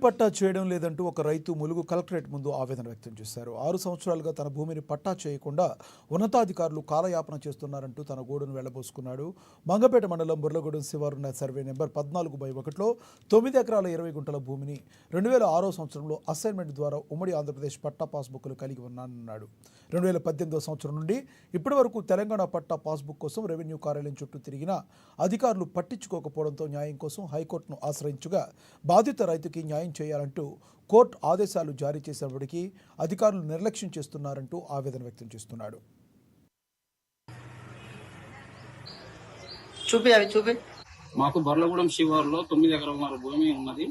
పట్టా చేయడం లేదంటూ ఒక రైతు ములుగు కలెక్టరేట్ ముందు ఆవేదన వ్యక్తం చేశారు. 6 సంవత్సరాలుగా తన భూమిని పట్టా చేయకుండా ఉన్నతాధికారులు కాలయాపన చేస్తున్నారంటూ తన గోడును వెళ్లబోసుకున్నాడు. మంగపేట మండలం బుర్లగూడెం శివారున్న సర్వే నెంబర్ 14/1లో 9 ఎకరాల 20 గుంటల భూమిని 2006 సంవత్సరంలో అసైన్మెంట్ ద్వారా ఉమ్మడి ఆంధ్రప్రదేశ్ పట్టా పాస్బుక్లు కలిగి ఉన్నానన్నాడు. 2018 సంవత్సరం నుండి ఇప్పటి వరకు తెలంగాణ పట్టా పాస్బుక్ కోసం రెవెన్యూ కార్యాలయం చుట్టూ తిరిగినా అధికారులు పట్టించుకోకపోవడంతో న్యాయం కోసం హైకోర్టును ఆశ్రయించగా బాధిత రైతుకి న్యాయం చేయాలంటూ కోర్టు ఆదేశాలు జారీ చేసినప్పటికీ అధికారులు నిర్లక్ష్యం చేస్తున్నారంటూ ఆవేదన వ్యక్తం చేస్తున్నాడు. మాకు బర్లగూడెం శివారులో 9 ఎకరాల భూమి ఉన్నది.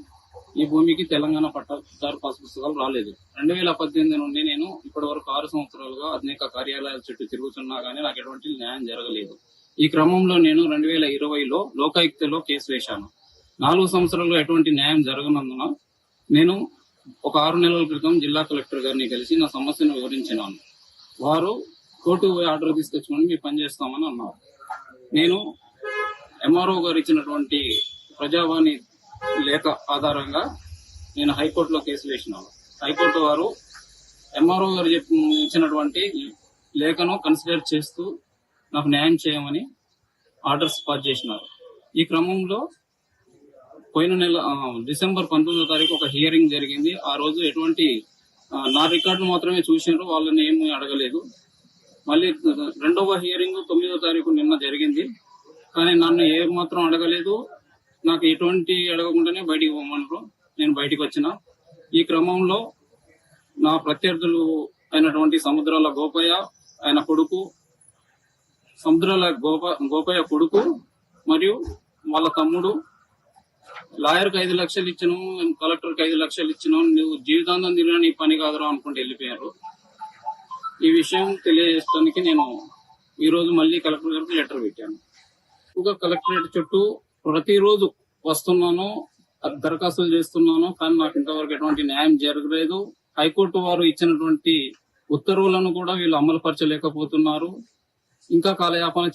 ఈ భూమికి తెలంగాణ పట్టాదారు పాస్ పుస్తకాలు రాలేదు. 2018 నుండి నేను ఇప్పటి వరకు 6 సంవత్సరాలుగా అనేక కార్యాలయాల చుట్టూ తిరుగుతున్నా గానీ నాకు ఎటువంటి న్యాయం జరగలేదు. ఈ క్రమంలో నేను 2020లో లోకాయుక్తలో కేసు వేశాను. 4 సంవత్సరాల్లో ఎటువంటి న్యాయం జరగనందున నేను ఒక 6 నెలల క్రితం జిల్లా కలెక్టర్ గారిని కలిసి నా సమస్యను వివరించినాను. వారు కోర్టు ఆర్డర్ తీసుకొచ్చుకొని మేము పనిచేస్తామని అన్నారు. నేను ఎంఆర్ఓ గారు ఇచ్చినటువంటి ప్రజావాణి లేఖ ఆధారంగా నేను హైకోర్టులో కేసు వేసినాను. హైకోర్టు వారు ఎంఆర్ఓ గారు ఇచ్చినటువంటి లేఖను కన్సిడర్ చేస్తూ నాకు న్యాయం చేయమని ఆర్డర్స్ పాస్ చేసినారు. ఈ క్రమంలో పోయిన నెల డిసెంబర్ 19వ తారీఖు ఒక హియరింగ్ జరిగింది. ఆ రోజు ఎటువంటి నా రికార్డు మాత్రమే చూసినారు, వాళ్ళని ఏమీ అడగలేదు. మళ్ళీ రెండవ హియరింగ్ 9వ తారీఖు నిన్న జరిగింది. కానీ నన్ను ఏ మాత్రం అడగలేదు. నాకు ఎటువంటి అడగకుండానే బయటికి పోమన్నారు. నేను బయటికి వచ్చిన ఈ క్రమంలో నా ప్రత్యర్థులు అయినటువంటి సముద్రాల గోపయ్య ఆయన కొడుకు, సముద్రాల గోపయ్య కొడుకు మరియు వాళ్ళ తమ్ముడు లాయర్కి 5 లక్షలు ఇచ్చినాం, కలెక్టర్కి 5 లక్షలు ఇచ్చినాం, నువ్వు జీవితాంతం తిరిగినా నీ పని కాదురా అనుకుంటూ వెళ్ళిపోయారు. ఈ విషయం తెలియజేయడానికి నేను ఈ రోజు మళ్ళీ కలెక్టర్ గారికి లెటర్ పెట్టాను. కలెక్టరేట్ చుట్టూ ప్రతిరోజు వస్తున్నాను, దరఖాస్తులు చేస్తున్నాను, కానీ నాకు ఇంతవరకు ఎటువంటి న్యాయం జరగలేదు. హైకోర్టు వారు ఇచ్చినటువంటి ఉత్తర్వులను కూడా వీళ్ళు అమలుపరచలేకపోతున్నారు. ఇంకా కాలయాపన